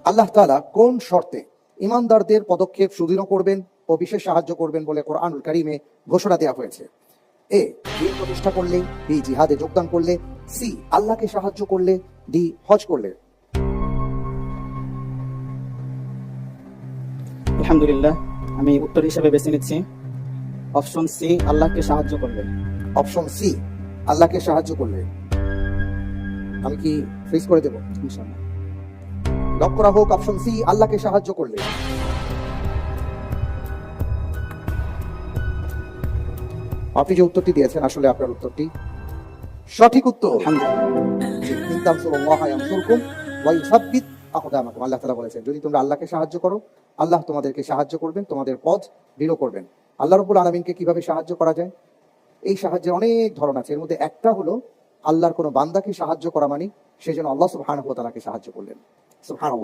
আল্লাহ তাআলা কোন শর্তে ইমানদারদের পদক্ষেপ সুদৃঢ় করবেন ও বিশেষ সাহায্য করবেন বলে কোরআনুল কারীমে ঘোষণা দেওয়া হয়েছে? এ, দিন প্রতিষ্ঠা করলে, বি, জিহাদে যোগদান করলে, সি, আল্লাহকে সাহায্য করলে, ডি, হজ করলে। আলহামদুলিল্লাহ, আমি উত্তর হিসেবে বেছে নিচ্ছি অপশন সি, আল্লাহকে সাহায্য করবে। অপশন সি, আল্লাহকে সাহায্য করলে। আমি কি ফ্রিজ করে দেব? ইনশাআল্লাহ। লক করা হোক অপশন সি, আল্লাহকে সাহায্য করলে। আপনি যে উত্তরটি দিয়েছেন, আসলে আপনার উত্তরটি সঠিক উত্তর। আল্লাহ তাআলা বলেছেন, যদি তোমরা আল্লাহকে সাহায্য করো, আল্লাহ তোমাদেরকে সাহায্য করবেন, তোমাদের পথ দৃঢ় করবেন। আল্লাহ রাব্বুল আলামিনকে কিভাবে সাহায্য করা যায়? এই সাহায্যের অনেক ধরন আছে। এর মধ্যে একটা হলো আল্লাহর কোনো বান্দাকে সাহায্য করা, মানে সে যেন আল্লাহ সুবহানাহু ওয়া তাআলাকে সাহায্য করলেন। সুবহানাল্লাহ।